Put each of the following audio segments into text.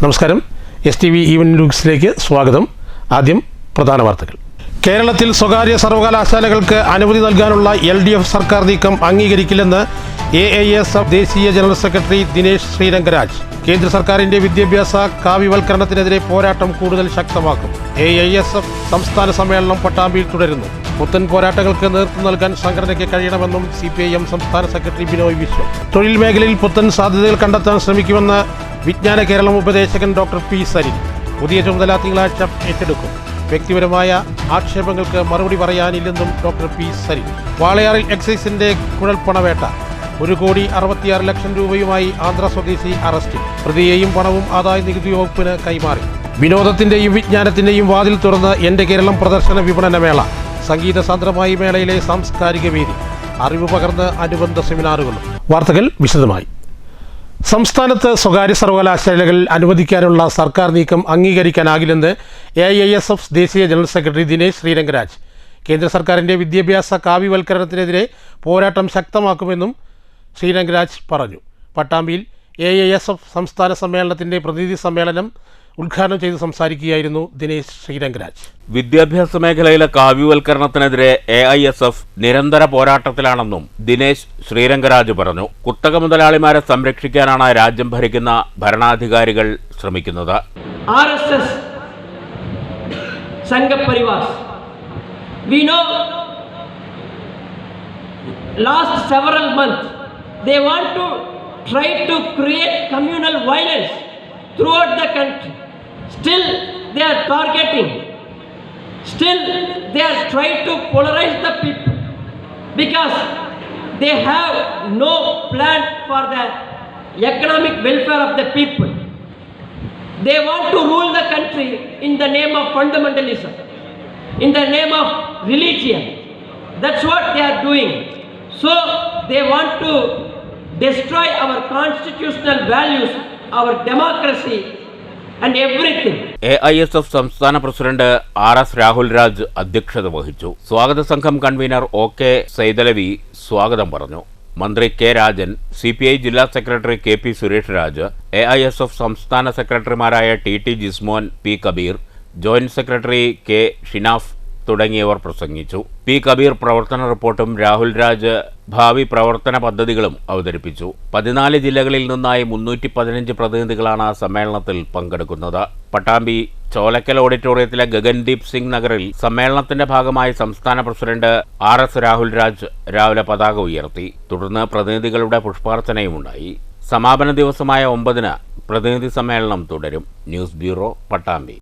നമസ്കാരം. STV evening ന്യൂസിലേക്ക് സ്വാഗതം. ആദ്യം പ്രധാന വാർത്തകൾ. കേരളത്തിൽ സ്വകാര്യ സർവകലാശാലകൾക്ക് അനുമതി നൽകാനുള്ള LDF സർക്കാർ നീക്കം അംഗീകരിക്കില്ലെന്ന് AISF ദേശീയ ജനറൽ സെക്രട്ടറി ദിനേശ് ശ്രീരംഗരാജ്. കേന്ദ്ര സർക്കാരിന്റെ വിദ്യാഭ്യാസ കാവ്യവൽക്കരണത്തിനെതിരെ പോരാട്ടം കൂടുതൽ ശക്തമാക്കും. AISF സംസ്ഥാന സമ്മേളനം പട്ടാമ്പിയിൽ തുടരുന്നു. പുത്തൻ പോരാട്ടങ്ങൾക്ക് നേതൃത്വം നൽകാൻ സംഘടനയ്ക്ക് കഴിയണമെന്നും CPIM സംസ്ഥാന സെക്രട്ടറി ബിനോയ് വിശ്വം. തൊഴിൽ മേഖലയിൽ പുത്തൻ സാധ്യതകൾ കണ്ടെത്താൻ ശ്രമിക്കുമെന്ന് വിജ്ഞാന കേരളം ഉപദേശകൻ ഡോക്ടർ P. സരിൻ. പുതിയ ചുമതല തിങ്കളാഴ്ച ഏറ്റെടുക്കും. വ്യക്തിപരമായ ആക്ഷേപങ്ങൾക്ക് മറുപടി പറയാനില്ലെന്നും ഡോക്ടർ P. സരിൻ. വാളയാറിൽ എക്സൈസിന്റെ കുഴൽപ്പണവേട്ട. 1,66 ലക്ഷം രൂപയുമായി ആന്ധ്ര സ്വദേശി അറസ്റ്റിൽ. പ്രതിയെയും പണവും ആദായ നികുതി വകുപ്പിന് കൈമാറി. വിനോദത്തിന്റെയും വിജ്ഞാനത്തിന്റെയും വാതിൽ തുറന്ന് എന്റെ കേരളം പ്രദർശന വിപണന മേള. സംഗീത സാന്ദ്രമായി മേളയിലെ സാംസ്കാരിക വേദി. അറിവ് പകർന്ന് അനുബന്ധ സെമിനാറുകളും. വാർത്തകൾ വിശദമായി. സംസ്ഥാനത്ത് സ്വകാര്യ സർവകലാശാലകൾ അനുവദിക്കാനുള്ള സർക്കാർ നീക്കം അംഗീകരിക്കാനാകില്ലെന്ന് AISF ദേശീയ ജനറൽ സെക്രട്ടറി ദിനേശ് ശ്രീരംഗരാജ്. കേന്ദ്ര സർക്കാരിൻ്റെ വിദ്യാഭ്യാസ കാവ്യവൽക്കരണത്തിനെതിരെ പോരാട്ടം ശക്തമാക്കുമെന്നും ശ്രീരംഗരാജ് പറഞ്ഞു. പട്ടാമ്പിയിൽ AISF സംസ്ഥാന സമ്മേളനത്തിൻ്റെ പ്രതിനിധി സമ്മേളനം ഉദ്ഘാടനം ചെയ്ത് സംസാരിക്കുകയായിരുന്നു ദിനേശ് ശ്രീരംഗരാജ്. വിദ്യാഭ്യാസ മേഖലയിലെ കാവ്യവൽക്കരണത്തിനെതിരെ AISF നിരന്തര പോരാട്ടത്തിലാണെന്നും ദിനേശ് ശ്രീരംഗരാജ് പറഞ്ഞു. കുത്തക മുതലാളിമാരെ സംരക്ഷിക്കാനാണ് രാജ്യം ഭരിക്കുന്ന ഭരണാധികാരികൾ ശ്രമിക്കുന്നത്. RSS Sangh Parivar we know last several months they want to try to create communal violence throughout the country. Still they are targeting, still they are trying to polarize the people because they have no plan for the economic welfare of the people. They want to rule the country in the name of fundamentalism, in the name of religion. That's what they are doing. So they want to destroy our constitutional values, our democracy and everything. AISF സംസ്ഥാന president RS Rahul Raj അധ്യക്ഷത വഹിച്ചു. സ്വാഗത സംഘം convener OK Saithalavi സ്വാഗതം പറഞ്ഞു. മന്ത്രി K. Rajan, CPI ജില്ലാ secretary KP Suresh Raj, AISF സംസ്ഥാന സെക്രട്ടറിമാരായ TT Jismon, P. Kabeer, joint secretary K. Shinaf തുടങ്ങിയവർ പ്രസംഗിച്ചു. P. കബീർ പ്രവർത്തന റിപ്പോർട്ടും രാഹുൽ രാജ് ഭാവി പ്രവർത്തന പദ്ധതികളും അവതരിപ്പിച്ചു. 14 ജില്ലകളിൽ നിന്നായി 315 പ്രതിനിധികളാണ് സമ്മേളനത്തിൽ പങ്കെടുക്കുന്നത്. പട്ടാമ്പി ചോലക്കൽ ഓഡിറ്റോറിയത്തിലെ ഗഗൻദീപ് സിംഗ് നഗറിൽ സമ്മേളനത്തിന്റെ ഭാഗമായി സംസ്ഥാന പ്രസിഡന്റ് RS രാഹുൽ രാജ് രാവിലെ പതാക ഉയർത്തി. തുടർന്ന് പ്രതിനിധികളുടെ പുഷ്പാർച്ചനയുമുണ്ടായി. സമാപന ദിവസമായ 9-ന് പ്രതിനിധി സമ്മേളനം തുടരും. News bureau, Pattambi.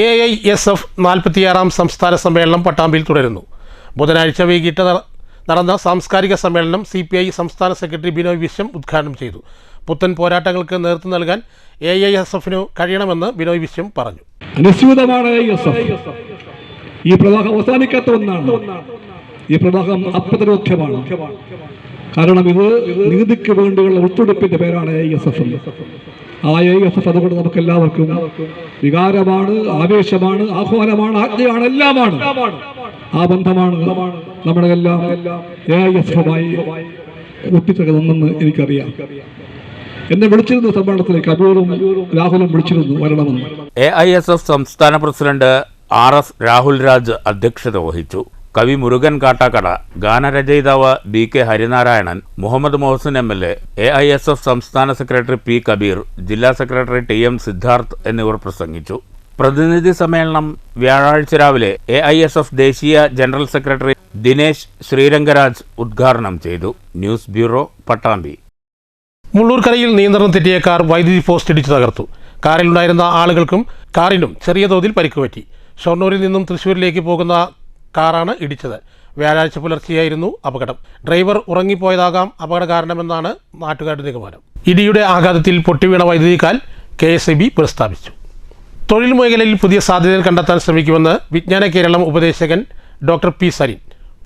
AISF 46-ാം സംസ്ഥാന സമ്മേളനം പട്ടാമ്പിയിൽ തുടരുന്നു. ബുധനാഴ്ച വൈകിട്ട് നടന്ന സാംസ്കാരിക സമ്മേളനം CPI സംസ്ഥാന സെക്രട്ടറി ബിനോയ് വിശ്വം ഉദ്ഘാടനം ചെയ്തു. പുത്തൻ പോരാട്ടങ്ങൾക്ക് നേതൃത്വം നൽകാൻ AISFനു കഴിയണമെന്ന് ബിനോയ് വിശ്വം പറഞ്ഞു. അനുസ്യൂതമാണ് AISF. ഈ പ്രവാഹം അവസാനിക്കാത്ത ഒന്നാണ്. ഈ പ്രവാഹം അപ്രതിരോധ്യമാണ്. കാരണം ഇത് നീതിക്ക് വേണ്ടിയുള്ള ഒത്തുടുപ്പിന്റെ പേരാണ് AISF. ആ AISF അതുകൊണ്ട് നമുക്ക് എല്ലാവർക്കും വികാരമാണ്, ആവേശമാണ്, ആഹ്വാനമാണ്, ആജ്ഞയാണ്, എല്ലാമാണ്. ആ ബന്ധമാണ് നമ്മുടെ എല്ലാം AISFുമായി ഒട്ടിച്ചേർന്നതെന്ന് എനിക്കറിയാം. എന്നെ വിളിച്ചിരുന്നു സമ്മേളനത്തിലേക്ക്, കബീറും രാഹുലും വിളിച്ചിരുന്നു വരണമെന്ന്. AISF സംസ്ഥാന പ്രസിഡന്റ് RS രാഹുൽ രാജ് അധ്യക്ഷത വഹിച്ചു. കവി മുരുകൻ കാട്ടാക്കട, ഗാനരചയിതാവ് BK Harinarayanan, Muhammad Mohsin MLA, AISF സംസ്ഥാന സെക്രട്ടറി P. കബീർ, ജില്ലാ സെക്രട്ടറി TM സിദ്ധാർത്ഥ് എന്നിവർ പ്രസംഗിച്ചു. പ്രതിനിധി സമ്മേളനം വ്യാഴാഴ്ച രാവിലെ AISF ദേശീയ ജനറൽ സെക്രട്ടറി ദിനേശ് ശ്രീരംഗരാജ് ഉദ്ഘാടനം ചെയ്തു. News bureau, Pattambi. മുള്ളൂർക്കരയിൽ നിയന്ത്രണം തെറ്റിയ കാർ വൈദ്യുതി പോസ്റ്റ് ഇടിച്ചു തകർത്തു. കാറിലുണ്ടായിരുന്ന ആളുകൾക്കും കാറിനും ചെറിയ തോതിൽ പരിക്കുപറ്റി. ഷൊർണൂരിൽ നിന്നും തൃശ്ശൂരിലേക്ക് പോകുന്ന കാറാണ് ഇടിച്ചത്. വ്യാഴാഴ്ച പുലർച്ചെയായിരുന്നു അപകടം. ഡ്രൈവർ ഉറങ്ങിപ്പോയതാകാം അപകട കാരണമെന്നാണ് നാട്ടുകാരുടെ നിഗമനം. ഇടിയുടെ ആഘാതത്തിൽ പൊട്ടിവീണ വൈദ്യുതിക്കാൽ KSIB പുനഃസ്ഥാപിച്ചു. തൊഴിൽ മേഖലയിൽ പുതിയ സാധ്യതകൾ കണ്ടെത്താൻ ശ്രമിക്കുമെന്ന് വിജ്ഞാന കേരളം ഉപദേശകൻ ഡോക്ടർ P. സരിൻ.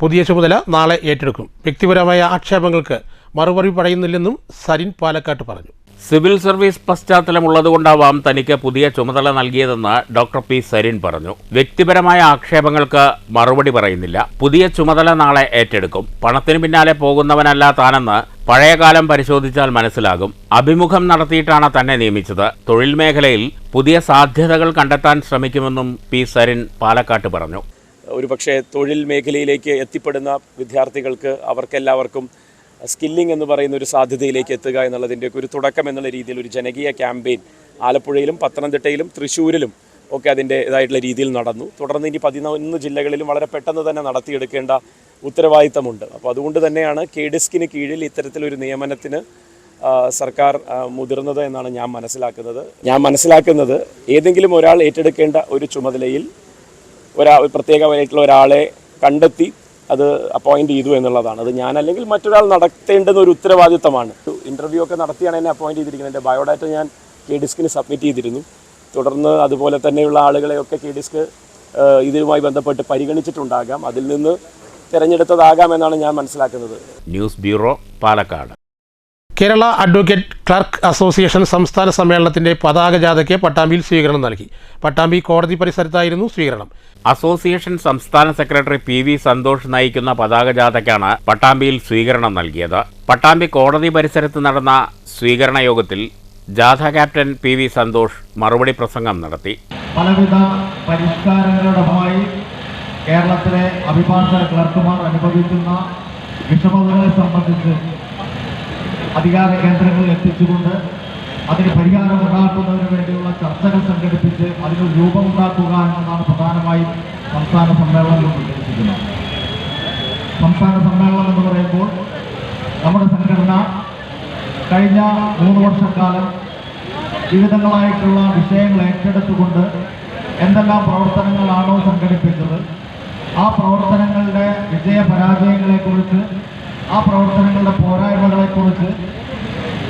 പുതിയ ചുമതല നാളെ ഏറ്റെടുക്കും. വ്യക്തിപരമായ ആക്ഷേപങ്ങൾക്ക് മറുപടി പറയുന്നില്ലെന്നും സരിൻ പാലക്കാട്ട് പറഞ്ഞു. സിവിൽ സർവീസ് പശ്ചാത്തലമുള്ളതുകൊണ്ടാവാം തനിക്ക് പുതിയ ചുമതല നൽകിയതെന്ന് ഡോക്ടർ P. സരിൻ പറഞ്ഞു. വ്യക്തിപരമായ ആക്ഷേപങ്ങൾക്ക് മറുപടി പറയുന്നില്ല. പുതിയ ചുമതല നാളെ ഏറ്റെടുക്കും. പണത്തിന് പിന്നാലെ പോകുന്നവനല്ല താനെന്ന് പഴയകാലം പരിശോധിച്ചാൽ മനസ്സിലാകും. അഭിമുഖം നടത്തിയിട്ടാണ് തന്നെ നിയമിച്ചത്. തൊഴിൽ മേഖലയിൽ പുതിയ സാധ്യതകൾ കണ്ടെത്താൻ ശ്രമിക്കുമെന്നും പി സരിൻ പാലക്കാട്ട് പറഞ്ഞു. ഒരുപക്ഷെ തൊഴിൽ മേഖലയിലേക്ക് എത്തിപ്പെടുന്ന വിദ്യാർത്ഥികൾക്ക് അവർക്കെല്ലാവർക്കും സ്കില്ലിംഗ് എന്ന് പറയുന്ന ഒരു സാധ്യതയിലേക്ക് എത്തുക എന്നുള്ളതിൻ്റെ ഒരു തുടക്കം എന്നുള്ള രീതിയിൽ ഒരു ജനകീയ ക്യാമ്പയിൻ ആലപ്പുഴയിലും പത്തനംതിട്ടയിലും തൃശ്ശൂരിലും ഒക്കെ അതിൻ്റേതായിട്ടുള്ള രീതിയിൽ നടന്നു. തുടർന്ന് ഇനി 11 ജില്ലകളിലും വളരെ പെട്ടെന്ന് തന്നെ നടത്തിയെടുക്കേണ്ട ഉത്തരവാദിത്തമുണ്ട്. അപ്പോൾ അതുകൊണ്ട് തന്നെയാണ് KDISCന് കീഴിൽ ഇത്തരത്തിലൊരു നിയമനത്തിന് സർക്കാർ മുതിർന്നത് എന്നാണ് ഞാൻ മനസ്സിലാക്കുന്നത്. ഏതെങ്കിലും ഒരാൾ ഏറ്റെടുക്കേണ്ട ഒരു ചുമതലയിൽ പ്രത്യേകമായിട്ടുള്ള ഒരാളെ കണ്ടെത്തി അത് അപ്പോയിന്റ് ചെയ്തു എന്നുള്ളതാണ്. അത് ഞാനല്ലെങ്കിൽ മറ്റൊരാൾ നടത്തേണ്ടുന്ന ഒരു ഉത്തരവാദിത്തമാണ്. ഇൻ്റർവ്യൂ ഒക്കെ നടത്തിയാണ് എന്നെ അപ്പോയിന്റ് ചെയ്തിരിക്കുന്നത്. എൻ്റെ ബയോഡാറ്റ ഞാൻ KDISCന് സബ്മിറ്റ് ചെയ്തിരുന്നു. തുടർന്ന് അതുപോലെ തന്നെയുള്ള ആളുകളെയൊക്കെ KDISC ഇതുമായി ബന്ധപ്പെട്ട് പരിഗണിച്ചിട്ടുണ്ടാകാം. അതിൽ നിന്ന് തിരഞ്ഞെടുത്തതാകാമെന്നാണ് ഞാൻ മനസ്സിലാക്കുന്നത്. News bureau, Palakkad. Kerala advocate clerk association സംസ്ഥാന സമ്മേളനത്തിന്റെ പതാക ജാഥയ്ക്ക് പട്ടാമ്പിയിൽ സ്വീകരണം നൽകി. പട്ടാമ്പി കോടതി പരിസരത്തായിരുന്നു സ്വീകരണം. അസോസിയേഷൻ സംസ്ഥാന സെക്രട്ടറി PV സന്തോഷ് നയിക്കുന്ന പതാക ജാഥയ്ക്കാണ് പട്ടാമ്പിയിൽ സ്വീകരണം നൽകിയത്. പട്ടാമ്പി കോടതി പരിസരത്ത് നടന്ന സ്വീകരണ യോഗത്തിൽ ജാഥ ക്യാപ്റ്റൻ PV സന്തോഷ് മറുപടി പ്രസംഗം നടത്തി. പലവിധ പരിഷ്കാരങ്ങളുടെ ഭാഗമായി കേരളത്തിലെ അഭിഭാഷക ക്ലർക്കുമാർ അനുഭവിക്കുന്ന വിഷമതകളെ സംബന്ധിച്ച് അധികാര കേന്ദ്രങ്ങളിൽ എത്തിച്ചുകൊണ്ട് അതിന് പരിഹാരം ഉണ്ടാക്കുന്നതിന് വേണ്ടിയുള്ള ചർച്ചകൾ സംഘടിപ്പിച്ച് അതിന് രൂപമുണ്ടാക്കുക എന്നതാണ് പ്രധാനമായും സംസ്ഥാന സമ്മേളനം ഉദ്ദേശിക്കുന്നത്. സംസ്ഥാന സമ്മേളനം എന്ന് പറയുമ്പോൾ നമ്മുടെ സംഘടന കഴിഞ്ഞ 3 വർഷക്കാലം വിവിധങ്ങളായിട്ടുള്ള വിഷയങ്ങൾ ഏറ്റെടുത്തുകൊണ്ട് എന്തെല്ലാം പ്രവർത്തനങ്ങളാണോ സംഘടിപ്പിച്ചത്, ആ പ്രവർത്തനങ്ങളുടെ വിജയപരാജയങ്ങളെക്കുറിച്ച്, ആ പ്രവർത്തനങ്ങളുടെ പോരായ്മകളെക്കുറിച്ച്,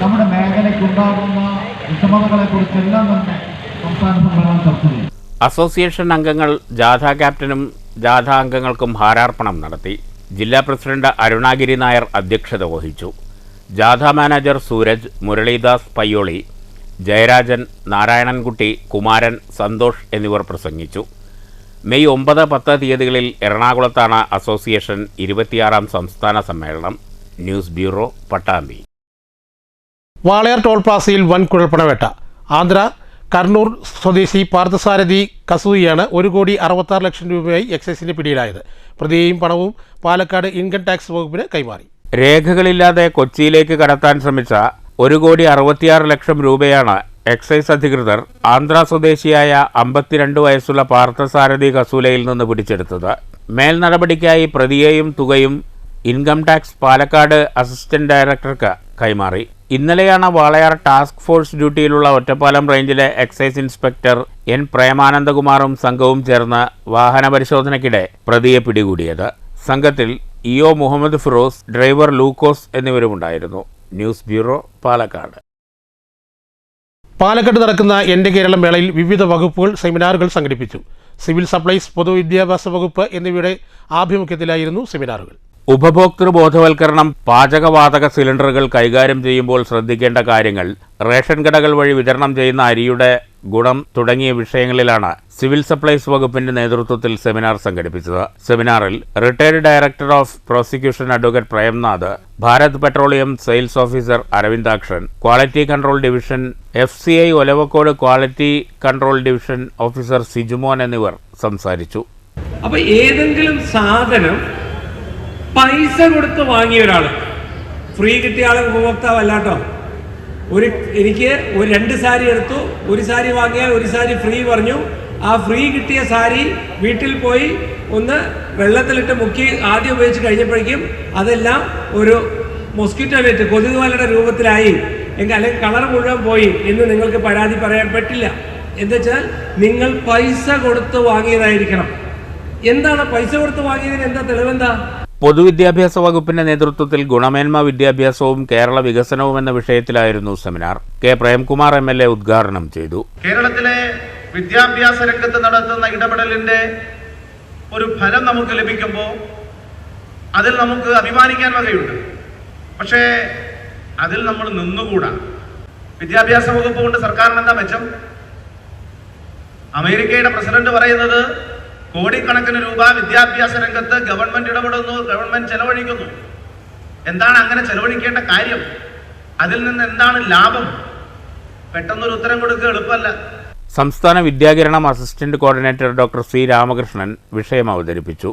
നമ്മുടെ മേഖലയ്ക്കുണ്ടാകുന്ന വിഷമതകളെക്കുറിച്ചെല്ലാം തന്നെ സംസ്ഥാന സമ്മേളനം ചർച്ച ചെയ്യും. അസോസിയേഷൻ അംഗങ്ങൾ ജാഥാ ക്യാപ്റ്റനും ജാഥാ അംഗങ്ങൾക്കും ഹാരാർപ്പണം നടത്തി. ജില്ലാ പ്രസിഡന്റ് അരുണാഗിരി നായർ അധ്യക്ഷത വഹിച്ചു. ജാഥാ മാനേജർ സൂരജ്, മുരളീദാസ് പയ്യോളി, ജയരാജൻ, നാരായണൻകുട്ടി, കുമാരൻ, സന്തോഷ് എന്നിവർ പ്രസംഗിച്ചു. മെയ് 9, 10 തീയതികളിൽ എറണാകുളത്താണ് അസോസിയേഷൻ 26ാം സംസ്ഥാന സമ്മേളനം. News bureau, Pattambi. Walayar toll പ്ലാസയിൽ വൻ കുഴൽപ്പണവേട്ട. ആന്ധ്ര കർണൂർ സ്വദേശി പാർത്ഥസാരഥി കസൂയിയാണ് 1,66 ലക്ഷം രൂപയായി എക്സൈസിന്റെ പിടിയിലായത്. പ്രതിയെയും പണവും പാലക്കാട് ഇൻകം ടാക്സ് വകുപ്പിന് കൈമാറി. രേഖകളില്ലാതെ കൊച്ചിയിലേക്ക് കടത്താൻ ശ്രമിച്ച 1,66 ലക്ഷം രൂപയാണ് എക്സൈസ് അധികൃതർ ആന്ധ്ര സ്വദേശിയായ 52 വയസ്സുള്ള പാർത്ഥസാരഥി കസൂലയിൽ നിന്ന് പിടിച്ചെടുത്തത്. മേൽ നടപടിക്കായി പ്രതിയെയും തുകയും ഇൻകം ടാക്സ് പാലക്കാട് അസിസ്റ്റന്റ് ഡയറക്ടർക്ക് കൈമാറി. ഇന്നലെയാണ് വാളയാർ ടാസ്ക് ഫോഴ്സ് ഡ്യൂട്ടിയിലുള്ള ഒറ്റപ്പാലം റേഞ്ചിലെ എക്സൈസ് ഇൻസ്പെക്ടർ N പ്രേമാനന്ദകുമാറും സംഘവും ചേർന്ന് വാഹന പരിശോധനയ്ക്കിടെ പ്രതിയെ പിടികൂടിയത്. സംഘത്തിൽ EO മുഹമ്മദ് ഫിറോസ്, ഡ്രൈവർ ലൂക്കോസ് എന്നിവരുമുണ്ടായിരുന്നു. News bureau, Palakkad. പാലക്കാട് നടക്കുന്ന എൻ്റെ കേരളം മേളയിൽ വിവിധ വകുപ്പുകൾ സെമിനാറുകൾ സംഘടിപ്പിച്ചു. സിവിൽ സപ്ലൈസ്, പൊതുവിദ്യാഭ്യാസ വകുപ്പ് എന്നിവയുടെ ആഭിമുഖ്യത്തിലായിരുന്നു സെമിനാറുകൾ. ഉപഭോക്തൃ ബോധവൽക്കരണം, പാചകവാതക സിലിണ്ടറുകൾ കൈകാര്യം ചെയ്യുമ്പോൾ ശ്രദ്ധിക്കേണ്ട കാര്യങ്ങൾ, റേഷൻ കടകൾ വഴി വിതരണം ചെയ്യുന്ന അരിയുടെ ഗുണം തുടങ്ങിയ വിഷയങ്ങളിലാണ് സിവിൽ സപ്ലൈസ് വകുപ്പിന്റെ നേതൃത്വത്തിൽ സെമിനാർ സംഘടിപ്പിച്ചത്. സെമിനാറിൽ retired director of prosecution advocate Premnath, Bharat petroleum sales officer Aravindakshan, quality control division FCI Olavakkode quality control division officer Sijumon എന്നിവർ സംസാരിച്ചു. അപ്പോൾ ഏതെങ്കിലും സാധനം പൈസ കൊടുത്ത് വാങ്ങിയ ഒരാൾ, ഫ്രീ കിട്ടിയ ആൾ ഉപഭോക്താവല്ലാട്ടോ. എനിക്ക് 2 സാരി എടുത്തു, 1 സാരി വാങ്ങിയാൽ 1 സാരി ഫ്രീ പറഞ്ഞു. ആ ഫ്രീ കിട്ടിയ സാരി വീട്ടിൽ പോയി ഒന്ന് വെള്ളത്തിലിട്ട് മുക്കി ആദ്യം ഉപയോഗിച്ച് കഴിഞ്ഞപ്പോഴേക്കും അതെല്ലാം ഒരു മൊസ്കിറ്റോ നെറ്റ്, കൊതുകുവലയുടെ രൂപത്തിലായി, അല്ലെങ്കിൽ കളർ മുഴുവൻ പോയി എന്ന് നിങ്ങൾക്ക് പരാതി പറയാൻ പറ്റില്ല. എന്താ നിങ്ങൾ പൈസ കൊടുത്ത് വാങ്ങിയതായിരിക്കണം. എന്താണ് പൈസ കൊടുത്ത് വാങ്ങിയതിന് എന്താ തെളിവെന്താ? പൊതുവിദ്യാഭ്യാസ വകുപ്പിന്റെ നേതൃത്വത്തിൽ ഗുണമേന്മ വിദ്യാഭ്യാസവും കേരള വികസനവും എന്ന വിഷയത്തിലായിരുന്നു സെമിനാർ. K പ്രേംകുമാർ MLA ഉദ്ഘാടനം ചെയ്തു. കേരളത്തിലെ വിദ്യാഭ്യാസ രംഗത്ത് നടത്തുന്ന ഇടപെടലിന്റെ ഒരു ഫലം നമുക്ക് ലഭിക്കുമ്പോൾ അതിൽ നമുക്ക് അഭിമാനിക്കാൻ വകയുണ്ട്. പക്ഷേ അതിൽ നമ്മൾ നിന്നുകൂടാ. വിദ്യാഭ്യാസ വകുപ്പ് കൊണ്ട് സർക്കാരിന് എന്താ മെച്ചം? അമേരിക്കയുടെ പ്രസിഡന്റ് പറയുന്നത് കോടിക്കണക്കിന് രൂപ വിദ്യാഭ്യാസ രംഗത്ത് ഗവൺമെന്റ് ഇടപെടുന്നു, ഗവൺമെന്റ് ചെലവഴിക്കുന്നു. എന്താണ് അങ്ങനെ ചെലവഴിക്കേണ്ട കാര്യം? അതിൽ നിന്ന് എന്താണ് ലാഭം? പെട്ടെന്നൊരു ഉത്തരം കൊടുക്കുക എളുപ്പമല്ല. സംസ്ഥാന Vidyakiranam assistant coordinator doctor C Ramakrishnan വിഷയം അവതരിപ്പിച്ചു.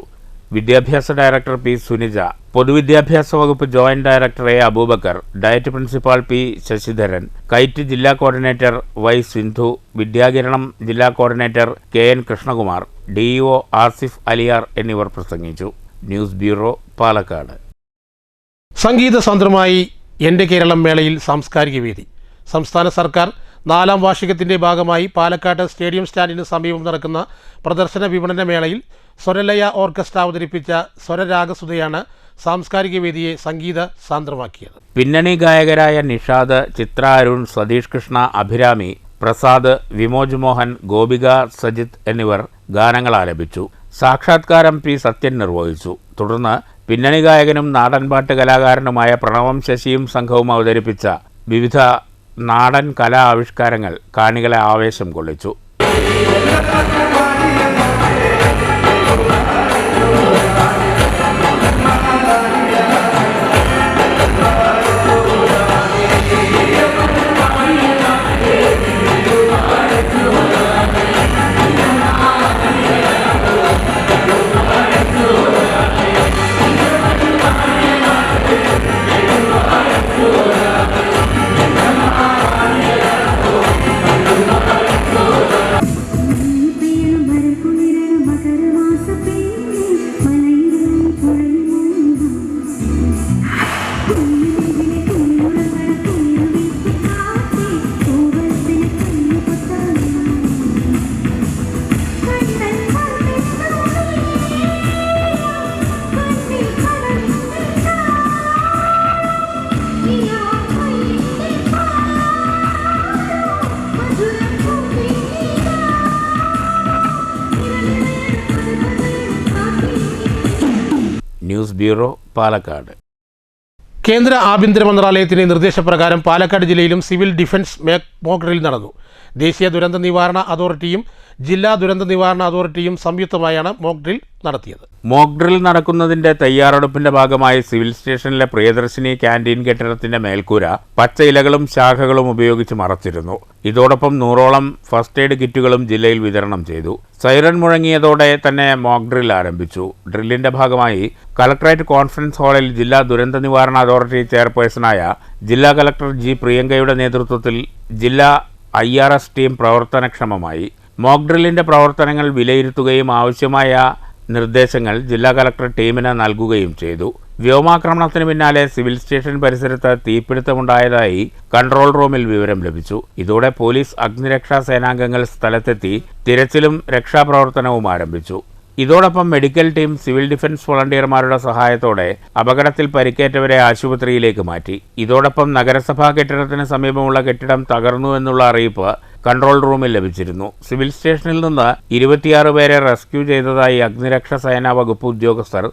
വിദ്യാഭ്യാസ ഡയറക്ടർ പി സുനിജ, പൊതുവിദ്യാഭ്യാസ വകുപ്പ് joint director A Abubakar, DIET principal P Sasidharan, KITE ജില്ലാ കോർഡിനേറ്റർ വൈ സിന്ധു, വിദ്യാകിരണം ജില്ലാ coordinator K N Krishnakumar, DEO Asif Aliyar എന്നിവർ പ്രസംഗിച്ചു. News bureau, Palakkad. സംഗീത സാന്ദ്രമായി എൻ്റെ കേരളം മേളയിൽ സാംസ്കാരിക വേദി. സംസ്ഥാന സർക്കാർ 4ാം വാർഷികത്തിൻ്റെ ഭാഗമായി പാലക്കാട് സ്റ്റേഡിയം സ്റ്റാൻഡിന് സമീപം നടക്കുന്ന പ്രദർശന വിപണന മേളയിൽ സ്വരലയ ഓർക്കസ്ട്ര അവതരിപ്പിച്ച സ്വരരാഗസുധയാണ് സാംസ്കാരിക വേദിയെ സംഗീത സാന്ദ്രമാക്കിയത്. പിന്നണി ഗായകരായ നിഷാദ്, ചിത്ര അരുൺ, സതീഷ് കൃഷ്ണ, അഭിരാമി, പ്രസാദ്, വിമോജ് മോഹൻ, ഗോപിക, സജിത്ത് എന്നിവർ ഗാനങ്ങൾ ആലപിച്ചു. സാക്ഷാത്കാരം പി സത്യൻ നിർവഹിച്ചു. തുടർന്ന് പിന്നണി ഗായകനും നാടൻപാട്ട് കലാകാരനുമായ പ്രണവം ശശിയും സംഘവും അവതരിപ്പിച്ച വിവിധ നാടൻ കലാ ആവിഷ്കാരങ്ങൾ കാണികളെ ആവേശം കൊള്ളിച്ചു. News bureau, Palakkad. കേന്ദ്ര ആഭ്യന്തര മന്ത്രാലയത്തിന്റെ നിർദ്ദേശപ്രകാരം പാലക്കാട് ജില്ലയിലും സിവിൽ ഡിഫൻസ് മോക്ക് ഡ്രിൽ നടന്നു. ദേശീയ ദുരന്ത നിവാരണ അതോറിറ്റിയും ജില്ലാ ദുരന്ത നിവാരണ അതോറിറ്റിയും സംയുക്തമായാണ് മോക്ക് ഡ്രിൽ നടത്തിയത്. മോക്ക് ഡ്രിൽ നടക്കുന്നതിന്റെ തയ്യാറെടുപ്പിന്റെ ഭാഗമായി സിവിൽ സ്റ്റേഷനിലെ പ്രിയദർശിനി ക്യാന്റീൻ കെട്ടിടത്തിന്റെ മേൽക്കൂര പച്ച ഇലകളും ശാഖകളും ഉപയോഗിച്ച് മറച്ചിരുന്നു. ഇതോടൊപ്പം 100ഓളം ഫസ്റ്റ് എയ്ഡ് കിറ്റുകളും ജില്ലയിൽ വിതരണം ചെയ്തു. സൈറൺ മുഴങ്ങിയതോടെ തന്നെ മോക്ക് ഡ്രിൽ ആരംഭിച്ചു. ഡ്രില്ലിന്റെ ഭാഗമായി കളക്ടറേറ്റ് കോൺഫറൻസ് ഹാളിൽ ജില്ലാ ദുരന്ത നിവാരണ അതോറിറ്റി ചെയർപേഴ്സണായ ജില്ലാ കളക്ടർ ജി പ്രിയങ്കയുടെ നേതൃത്വത്തിൽ ജില്ലാ IRS ടീം പ്രവർത്തനക്ഷമമായി. മോക്ക് ഡ്രില്ലിന്റെ പ്രവർത്തനങ്ങൾ വിലയിരുത്തുകയും ആവശ്യമായ നിർദ്ദേശങ്ങൾ ജില്ലാ കളക്ടർ ടീമിന് നൽകുകയും ചെയ്തു. വ്യോമാക്രമണത്തിന് പിന്നാലെ സിവിൽ സ്റ്റേഷൻ പരിസരത്ത് തീപിടുത്തമുണ്ടായതായി കൺട്രോൾ റൂമിൽ വിവരം ലഭിച്ചു. ഇതോടെ പോലീസ്, അഗ്നിരക്ഷാ സേനാംഗങ്ങൾ സ്ഥലത്തെത്തി തിരച്ചിലും രക്ഷാപ്രവർത്തനവും ആരംഭിച്ചു. ഇതോടൊപ്പം മെഡിക്കൽ ടീം, സിവിൽ ഡിഫൻസ് വോളണ്ടിയർമാരുടെ സഹായത്തോടെ അപകടത്തിൽ പരിക്കേറ്റവരെ ആശുപത്രിയിലേക്ക് മാറ്റി. ഇതോടൊപ്പം നഗരസഭാ കെട്ടിടത്തിന് സമീപമുള്ള കെട്ടിടം തകർന്നു എന്നുള്ള അറിയിപ്പ് കൺട്രോൾ റൂമിൽ ലഭിച്ചിരുന്നു. സിവിൽ സ്റ്റേഷനിൽ നിന്ന് 26 പേരെ റെസ്ക്യൂ ചെയ്തതായി അഗ്നിരക്ഷാ സേനാ വകുപ്പ് ഉദ്യോഗസ്ഥർ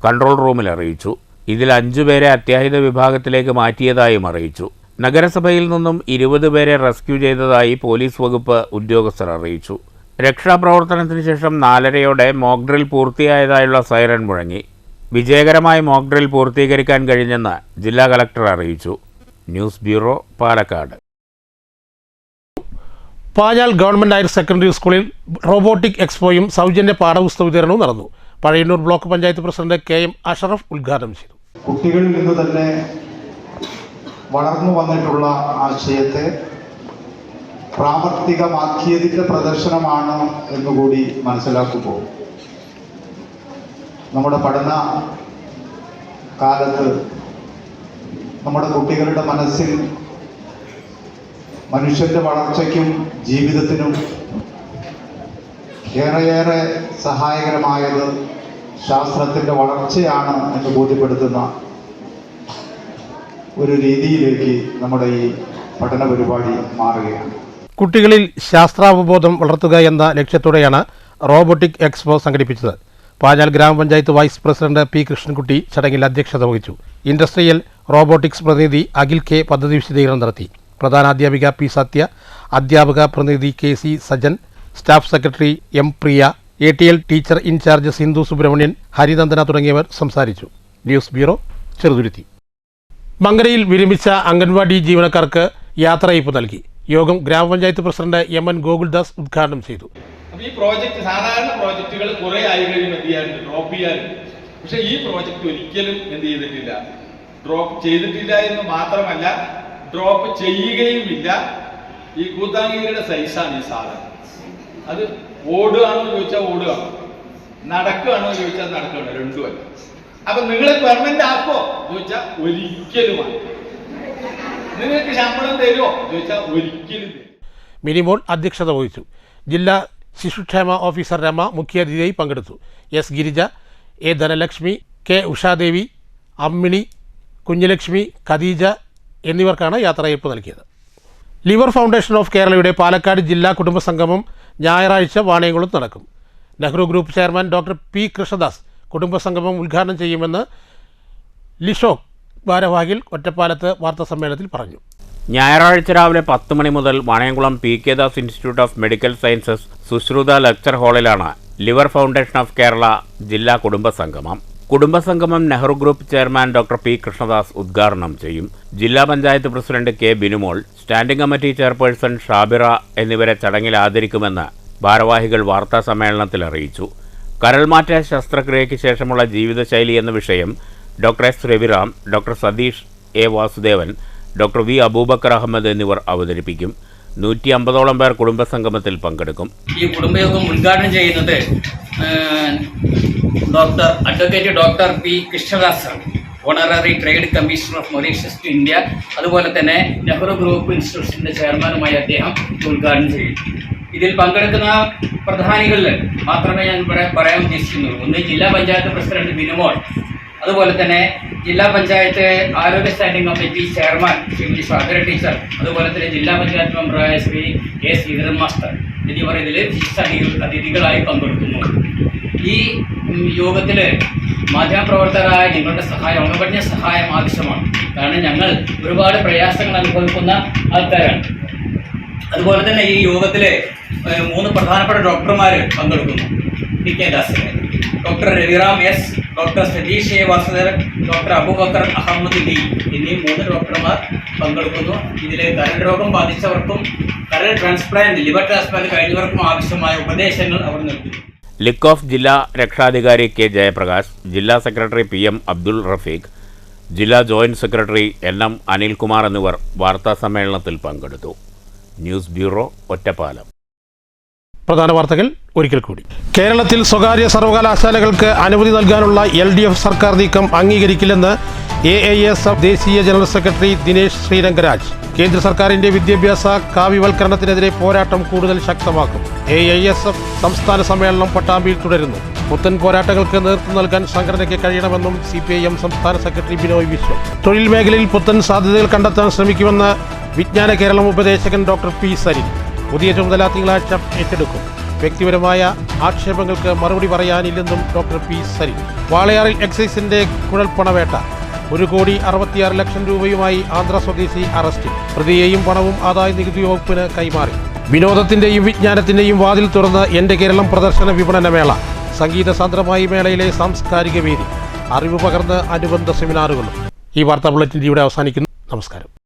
കൺട്രോൾ റൂമിൽ അറിയിച്ചു. ഇതിൽ 5 പേരെ അത്യാഹിത വിഭാഗത്തിലേക്ക് മാറ്റിയതായും അറിയിച്ചു. നഗരസഭയിൽ നിന്നും 20 പേരെ റെസ്ക്യൂ ചെയ്തതായി പോലീസ് വകുപ്പ് ഉദ്യോഗസ്ഥർ അറിയിച്ചു. രക്ഷാപ്രവർത്തനത്തിന് ശേഷം 4:30 മോക്ക് ഡ്രിൽ പൂർത്തിയായതായുള്ള സൈറൺ മുഴങ്ങി. വിജയകരമായി മോക്ക് ഡ്രിൽ പൂർത്തീകരിക്കാൻ കഴിഞ്ഞെന്ന് ജില്ലാ കളക്ടർ അറിയിച്ചു. News bureau, Palakkad. Panjal government higher secondary സ്കൂളിൽ റോബോട്ടിക് എക്സ്പോയും സൗജന്യ പാഠപുസ്തക വിതരണവും നടന്നു. Pazhayannur block panchayat president KM Ashraf ഉദ്ഘാടനം ചെയ്തു. കുട്ടികളിൽ നിന്ന് തന്നെ വളർന്നു വന്നിട്ടുള്ള ആശയത്തെ പ്രാവർത്തികമാക്കിയതിൻ്റെ പ്രദർശനമാണ് എന്നുകൂടി മനസ്സിലാക്കുമ്പോൾ നമ്മുടെ പഠന കാലത്ത് നമ്മുടെ കുട്ടികളുടെ മനസ്സിൽ മനുഷ്യൻ്റെ വളർച്ചയ്ക്കും ജീവിതത്തിനും ഏറെയേറെ സഹായകരമായത് ശാസ്ത്രത്തിൻ്റെ വളർച്ചയാണ് എന്ന് ബോധ്യപ്പെടുത്തുന്ന ഒരു രീതിയിലേക്ക് നമ്മുടെ ഈ പഠന പരിപാടി മാറുകയാണ്. കുട്ടികളിൽ ശാസ്ത്രാവബോധം വളർത്തുക എന്ന ലക്ഷ്യത്തോടെയാണ് റോബോട്ടിക് എക്സ്പോ സംഘടിപ്പിച്ചത്. പാഞ്ഞാൽ ഗ്രാമപഞ്ചായത്ത് വൈസ് പ്രസിഡന്റ് P. കൃഷ്ണൻകുട്ടി ചടങ്ങിൽ അധ്യക്ഷത വഹിച്ചു. ഇൻഡസ്ട്രിയൽ റോബോട്ടിക്സ് പ്രതിനിധി അഖിൽ K. പദ്ധതി വിശദീകരണം നടത്തി. പ്രധാനാധ്യാപിക P. സത്യ, അധ്യാപക പ്രതിനിധി KC Sajan, staff secretary M. Priya, ATL teacher in charge Sindhu Subrahmanyan, Harinandana തുടങ്ങിയവർ സംസാരിച്ചു. News bureau, Cheruthuruthy. മങ്കരയിൽ വിരമിച്ച അംഗൻവാടി ജീവനക്കാർക്ക് യാത്രയയപ്പ് നൽകി. യോഗം ഗ്രാമപഞ്ചായത്ത് പ്രസിഡന്റ് എം.എൻ. ഗോകുൽദാസ് ഉദ്ഘാടനം ചെയ്തു. ഈ പ്രോജക്റ്റ് സാധാരണ പ്രോജക്റ്റുകൾ കുറെ ആയി കഴിയുമ്പോൾ എന്ത് ചെയ്യാറുണ്ട്, ഡ്രോപ്പ് ചെയ്യാറുണ്ട്. പക്ഷെ ഈ പ്രോജക്റ്റ് ഒരിക്കലും എന്ത് ചെയ്തിട്ടില്ല, ഡ്രോപ്പ് ചെയ്തിട്ടില്ല എന്ന് മാത്രമല്ല, ഡ്രോപ്പ് ചെയ്യുകയുമില്ല. ഈ കൂത്താങ്കിയുടെ സൈസാണ് ഈ സാധനം. അത് ഓടുകയാണോ ചോദിച്ചാൽ ഓടുകയാണ്, നടക്കുകയാണോ ചോദിച്ചാൽ നടക്കുകയാണ്, രണ്ടുമല്ല. അപ്പൊ നിങ്ങൾ പെർമനന്റ് ആക്കോ ചോദിച്ചാൽ ഒരിക്കലുമാണ്. നിങ്ങൾക്ക് ശമ്പളം തരുമോ ചോദിച്ചാൽ ഒരിക്കലും തരും. മിനിമോൾ അധ്യക്ഷത വഹിച്ചു. ജില്ലാ ശിശുക്ഷേമ ഓഫീസർ രമ മുഖ്യാതിഥിയായി പങ്കെടുത്തു. S Girija, A Dhanalakshmi, K Ushadevi, Ammini, Kunjulakshmi, Khadeeja എന്നിവർക്കാണ് യാത്രയയപ്പ് നൽകിയത്. ലിവർ ഫൗണ്ടേഷൻ ഓഫ് കേരളയുടെ പാലക്കാട് ജില്ലാ കുടുംബസംഗമം ഞായറാഴ്ച വാണിയംകുളത്ത് നടക്കും. Nehru group chairman doctor P Krishnadas കുടുംബസംഗമം ഉദ്ഘാടനം ചെയ്യുമെന്ന് ലിഷോക് ഭാരവാഹികൾ ഒറ്റപ്പാലത്ത് വാർത്താസമ്മേളനത്തിൽ പറഞ്ഞു. ഞായറാഴ്ച രാവിലെ 10 മണി മുതൽ Vaniyamkulam P K Das institute of medical sciences Sushruta lecture ഹാളിലാണ് ലിവർ ഫൗണ്ടേഷൻ ഓഫ് കേരള ജില്ലാ കുടുംബസംഗമം. കുടുംബസംഗമം Nehru group chairman doctor P Krishnadas ഉദ്ഘാടനം ചെയ്യും. ജില്ലാ panchayat president K Binumol, standing committee chairperson Shabira എന്നിവരെ ചടങ്ങിൽ ആദരിക്കുമെന്ന് ഭാരവാഹികൾ വാർത്താസമ്മേളനത്തിൽ അറിയിച്ചു. കരൾമാറ്റ ശസ്ത്രക്രിയയ്ക്ക് ശേഷമുള്ള ജീവിതശൈലി എന്ന വിഷയം doctor S Raviram, doctor Satheesh A Vasudevan, doctor V Abubakar Ahammed എന്നിവർ അവതരിപ്പിക്കും. 150ഓളം പേർ കുടുംബസംഗമത്തിൽ പങ്കെടുക്കും. ഈ കുടുംബയോഗം ഉദ്ഘാടനം ചെയ്യുന്നത് advocate doctor P Krishnadas, honorary trade commissioner of Mauritius to India, അതുപോലെ തന്നെ നെഹ്റു ഗ്രൂപ്പ് ഇൻസ്റ്റിറ്റ്യൂഷൻ്റെ ചെയർമാനുമായി അദ്ദേഹം ഉദ്ഘാടനം ചെയ്യും. ഇതിൽ പങ്കെടുക്കുന്ന പ്രധാനികളിൽ മാത്രമേ ഞാൻ പറയാൻ ഉദ്ദേശിക്കുന്നുള്ളൂ. ഒന്ന് ജില്ലാ പഞ്ചായത്ത് പ്രസിഡന്റ് ബിനുമോൾ, അതുപോലെ തന്നെ ജില്ലാ പഞ്ചായത്ത് ആരോഗ്യ standing committee chairman Shrimati Shabira teacher, അതുപോലെ തന്നെ ജില്ലാ പഞ്ചായത്ത് മെമ്പറായ ശ്രീ കെ ശ്രീധരൻ മാസ്റ്റർ എന്നിവർ ഇതിൽ വിശിഷ്ട അതിഥികളായി പങ്കെടുക്കുന്നു. ഈ യോഗത്തിൽ മാധ്യമപ്രവർത്തകരായ നിങ്ങളുടെ സഹായം, അംഗപഠ്യ സഹായം ആവശ്യമാണ്. കാരണം ഞങ്ങൾ ഒരുപാട് പ്രയാസങ്ങൾ അനുഭവിക്കുന്ന ആൾക്കാരാണ്. അതുപോലെ തന്നെ ഈ യോഗത്തിൽ 3 പ്രധാനപ്പെട്ട ഡോക്ടർമാർ പങ്കെടുക്കുന്നു. പി കെ ദാസിന്, doctor Raviram S, doctor Satheesh A Vasudevan, doctor Abubakar Ahammed D എന്നീ 3 ഡോക്ടർമാർ പങ്കെടുക്കുന്നു. ഇതിൽ കരൾ രോഗം ബാധിച്ചവർക്കും കരൾ ട്രാൻസ്പ്ലാന്റ്, ലിവർ ട്രാൻസ്പ്ലാന്റ് കഴിഞ്ഞവർക്കും ആവശ്യമായ ഉപദേശങ്ങൾ അവർ നൽകുന്നു. ലിക്ക് ഓഫ് ജില്ലാ രക്ഷാധികാരി കെ ജയപ്രകാശ്, ജില്ലാ സെക്രട്ടറി PM അബ്ദുൾ റഫീഖ്, ജില്ലാ ജോയിന്റ് സെക്രട്ടറി NM അനിൽകുമാർ എന്നിവർ വാർത്താസമ്മേളനത്തിൽ പങ്കെടുത്തു. News bureau, Ottapalam. പ്രധാന വാർത്തകൾ ഒരിക്കൽ കൂടി. കേരളത്തിൽ സ്വകാര്യ സർവകലാശാലകൾക്ക് അനുമതി നൽകാനുള്ള LDF സർക്കാർ നീക്കം അംഗീകരിക്കില്ലെന്ന് AISF ദേശീയ ജനറൽ സെക്രട്ടറി ദിനേശ് ശ്രീരംഗരാജ്. കേന്ദ്ര സർക്കാരിന്റെ വിദ്യാഭ്യാസ കാവ്യവൽക്കരണത്തിനെതിരെ പോരാട്ടം കൂടുതൽ ശക്തമാക്കും. AISF സംസ്ഥാന സമ്മേളനം പട്ടാമ്പിയിൽ തുടരുന്നു. പുത്തൻ പോരാട്ടങ്ങൾക്ക് നേതൃത്വം നൽകാൻ സംഘടനയ്ക്ക് കഴിയണമെന്നും CPIM സംസ്ഥാന സെക്രട്ടറി ബിനോയ് വിശ്വം. തൊഴിൽ മേഖലയിൽ പുത്തൻ സാധ്യതകൾ കണ്ടെത്താൻ ശ്രമിക്കുമെന്ന് വിജ്ഞാന കേരളം ഉപദേശകൻ ഡോക്ടർ P സരിൻ. പുതിയ ചുമതല തിങ്കളാഴ്ച ഏറ്റെടുക്കും. വ്യക്തിപരമായ ആക്ഷേപങ്ങൾക്ക് മറുപടി പറയാനില്ലെന്നും ഡോക്ടർ P സരിൻ. വാളയാറിൽ എക്സൈസിന്റെ കുഴൽപ്പണവേട്ട. 1,66 ലക്ഷം രൂപയുമായി ആന്ധ്ര സ്വദേശി അറസ്റ്റിൽ. പ്രതിയെയും പണവും ആദായ നികുതി വകുപ്പിന് കൈമാറി. വിനോദത്തിന്റെയും വിജ്ഞാനത്തിന്റെയും വാതിൽ തുറന്ന് എന്റെ കേരളം പ്രദർശന വിപണനമേള. സംഗീത സാന്ദ്രമായി മേളയിലെ സാംസ്കാരിക വേദി. അറിവ് പകർന്ന് അനുബന്ധ സെമിനാറുകളും. ഈ വാർത്താ ബുള്ളറ്റിൻ ഇവിടെ അവസാനിക്കുന്നു. നമസ്കാരം.